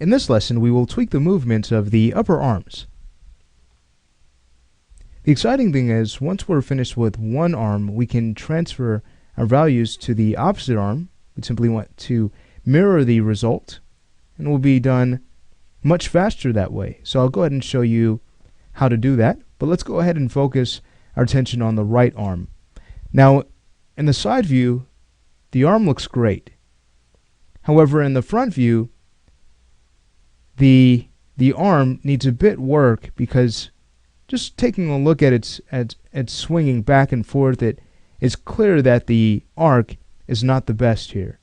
in this lesson, we will tweak the movements of the upper arms. The exciting thing is, once we're finished with one arm, we can transfer our values to the opposite arm. We simply want to mirror the result, and it will be done much faster that way. So I'll go ahead and show you how to do that, but let's go ahead and focus our attention on the right arm. Now, in the side view, the arm looks great. However, in the front view, the arm needs a bit work, because just taking a look at its swinging back and forth, it is clear that the arc is not the best here.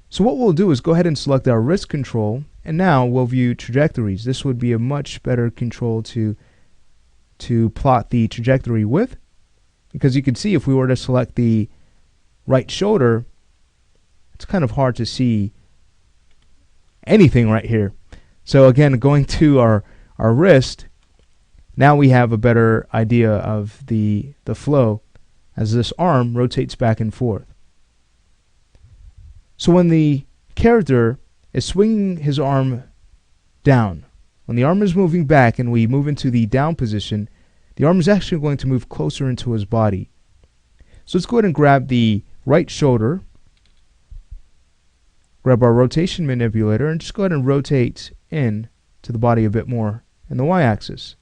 So what we'll do is go ahead and select our wrist control, and now we'll view trajectories. This would be a much better control to plot the trajectory with, because you can see if we were to select the right shoulder, it's kind of hard to see anything right here. So again, going to our wrist, now we have a better idea of the flow as this arm rotates back and forth. So when the character is swinging his arm down, when the arm is moving back and we move into the down position, the arm is actually going to move closer into his body. So let's go ahead and grab the right shoulder, grab our rotation manipulator, and just go ahead and rotate in to the body a bit more in the y-axis.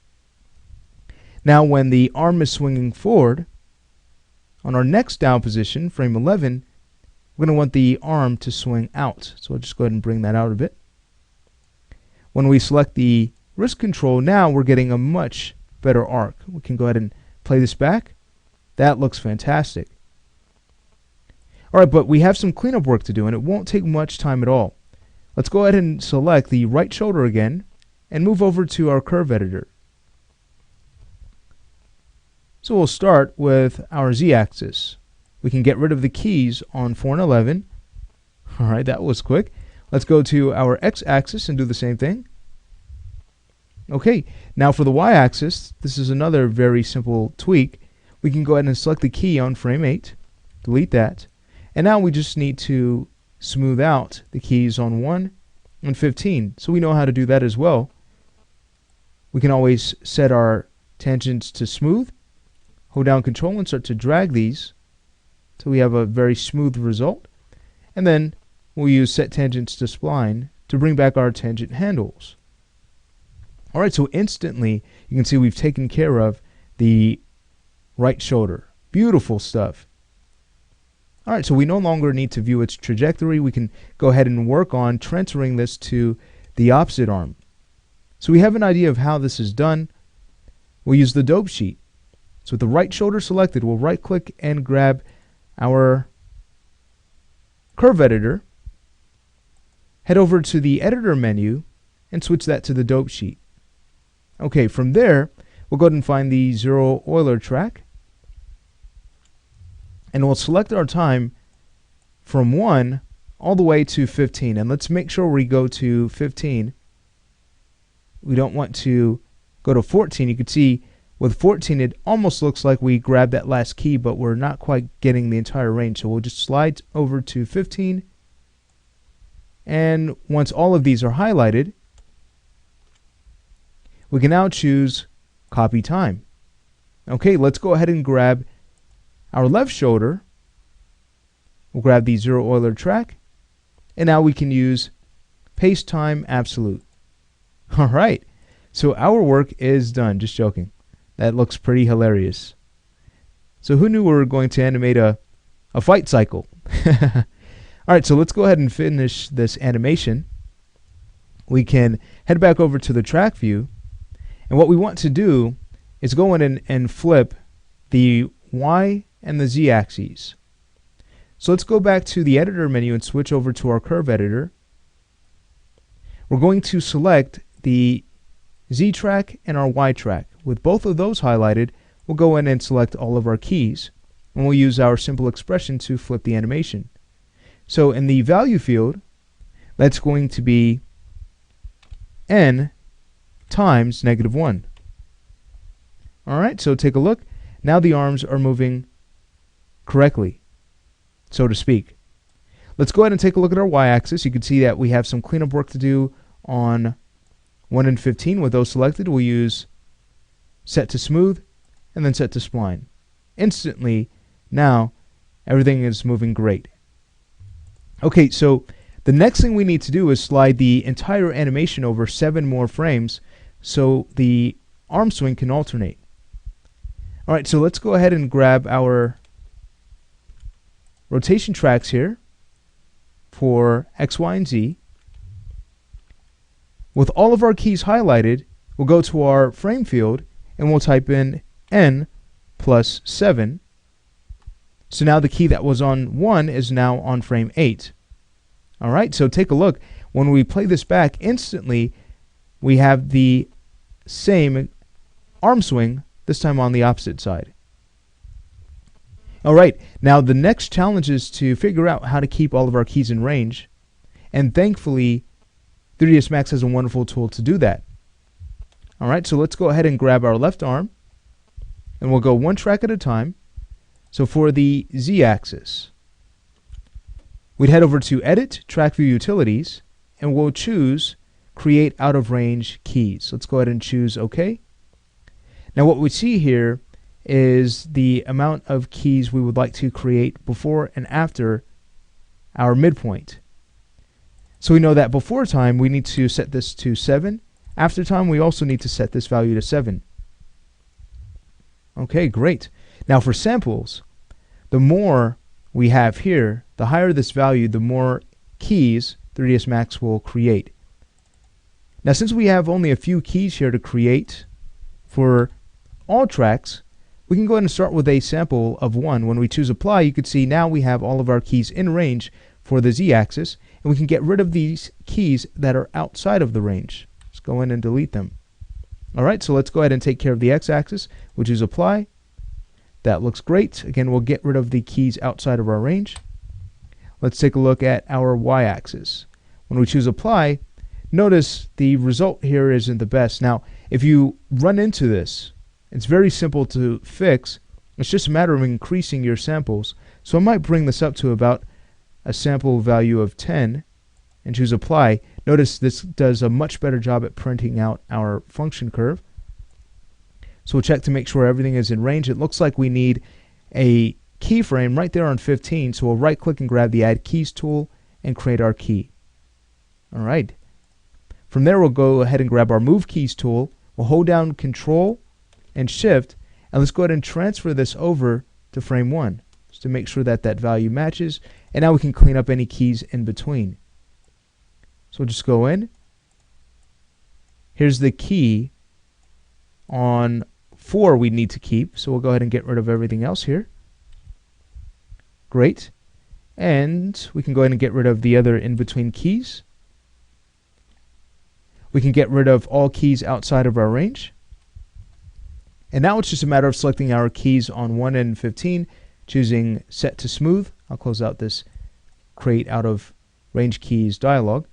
Now when the arm is swinging forward, on our next down position, frame 11, we're going to want the arm to swing out. So I'll just go ahead and bring that out a bit. When we select the wrist control, now we're getting a much better arc. We can go ahead and play this back. That looks fantastic. Alright, but we have some cleanup work to do, and it won't take much time at all. Let's go ahead and select the right shoulder again and move over to our curve editor. So we'll start with our z-axis. We can get rid of the keys on 4 and 11. Alright, that was quick. Let's go to our x-axis and do the same thing. Okay, now for the y-axis, this is another very simple tweak. We can go ahead and select the key on frame 8, delete that, and now we just need to smooth out the keys on 1 and 15. So we know how to do that as well. We can always set our tangents to smooth, hold down Control and start to drag these so we have a very smooth result, and then we'll use set tangents to spline to bring back our tangent handles. Alright, so instantly you can see we've taken care of the right shoulder. Beautiful stuff. Alright, so we no longer need to view its trajectory. We can go ahead and work on transferring this to the opposite arm. So we have an idea of how this is done. We'll use the dope sheet. So with the right shoulder selected, we'll right click and grab our curve editor, head over to the editor menu and switch that to the dope sheet. Okay, from there we'll go ahead and find the zero Euler track, and we'll select our time from 1 all the way to 15, and let's make sure we go to 15. We don't want to go to 14. You can see with 14 it almost looks like we grabbed that last key, but we're not quite getting the entire range. So we'll just slide over to 15, and once all of these are highlighted, we can now choose copy time. Okay, let's go ahead and grab our left shoulder. We'll grab the zero Euler track, and now we can use paste time absolute. Alright, so our work is done. Just joking. That looks pretty hilarious. So who knew we were going to animate a fight cycle? Alright, so let's go ahead and finish this animation. We can head back over to the track view, and what we want to do is go in and flip the Y and the Z axes. So let's go back to the editor menu and switch over to our curve editor. We're going to select the Z track and our Y track. With both of those highlighted, we'll go in and select all of our keys, and we'll use our simple expression to flip the animation. So in the value field, that's going to be n times -1. Alright, so take a look. Now the arms are moving correctly, so to speak. Let's go ahead and take a look at our y-axis. You can see that we have some cleanup work to do on 1 and 15. With those selected, we'll use set to smooth and then set to spline. Instantly, now everything is moving great. Okay, so the next thing we need to do is slide the entire animation over 7 more frames so the arm swing can alternate. Alright, so let's go ahead and grab our rotation tracks here for X, Y, and Z. With all of our keys highlighted, we'll go to our frame field and we'll type in N plus 7. So now the key that was on 1 is now on frame 8. Alright, so take a look. When we play this back, instantly we have the same arm swing, this time on the opposite side. Alright, now the next challenge is to figure out how to keep all of our keys in range. And thankfully, 3ds Max has a wonderful tool to do that. Alright, so let's go ahead and grab our left arm, and we'll go one track at a time. So for the Z-axis, we'd head over to Edit, Track View Utilities, and we'll choose Create Out of Range Keys. Let's go ahead and choose OK. Now what we see here is the amount of keys we would like to create before and after our midpoint. So we know that before time we need to set this to 7. After time we also need to set this value to 7. Okay, great. Now for samples, the more we have here, the higher this value, the more keys 3ds Max will create. Now since we have only a few keys here to create for all tracks, we can go ahead and start with a sample of 1. When we choose apply, you can see now we have all of our keys in range for the Z-axis, and we can get rid of these keys that are outside of the range. Let's go in and delete them. Alright, so let's go ahead and take care of the X-axis. We'll choose apply. That looks great. Again, we'll get rid of the keys outside of our range. Let's take a look at our Y-axis. When we choose apply, notice the result here isn't the best. Now, if you run into this, it's very simple to fix. It's just a matter of increasing your samples. So I might bring this up to about a sample value of 10 and choose apply. Notice this does a much better job at printing out our function curve. So we'll check to make sure everything is in range. It looks like we need a keyframe right there on 15. So we'll right click and grab the Add Keys tool and create our key. Alright. From there we'll go ahead and grab our Move Keys tool. We'll hold down Control and Shift, and let's go ahead and transfer this over to frame 1 just to make sure that that value matches. And now we can clean up any keys in between. So we'll just go in. Here's the key on 4 we need to keep, so we'll go ahead and get rid of everything else here. Great. And we can go ahead and get rid of the other in-between keys. We can get rid of all keys outside of our range. And now it's just a matter of selecting our keys on 1 and 15, choosing Set to Smooth. I'll close out this Create Out of Range Keys dialog.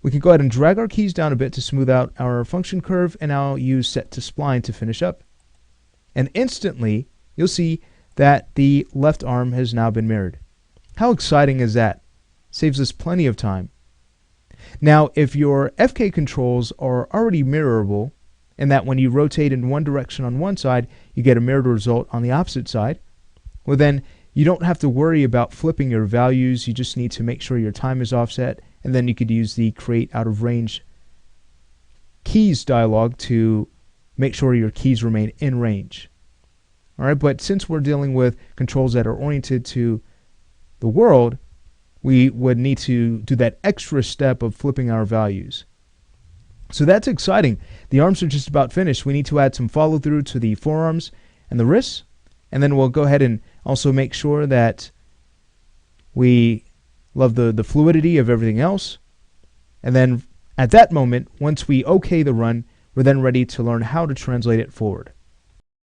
We can go ahead and drag our keys down a bit to smooth out our function curve, and I'll use Set to Spline to finish up. And instantly, you'll see that the left arm has now been mirrored. How exciting is that? Saves us plenty of time. Now, if your FK controls are already mirrorable, and that when you rotate in one direction on one side, you get a mirrored result on the opposite side, well then, you don't have to worry about flipping your values. You just need to make sure your time is offset, and then you could use the Create Out of Range Keys dialog to make sure your keys remain in range. Alright, but since we're dealing with controls that are oriented to the world, we would need to do that extra step of flipping our values. So that's exciting. The arms are just about finished. We need to add some follow through to the forearms and the wrists, and then we'll go ahead and also make sure that we love the fluidity of everything else. And then at that moment, once we OK the run, we're then ready to learn how to translate it forward.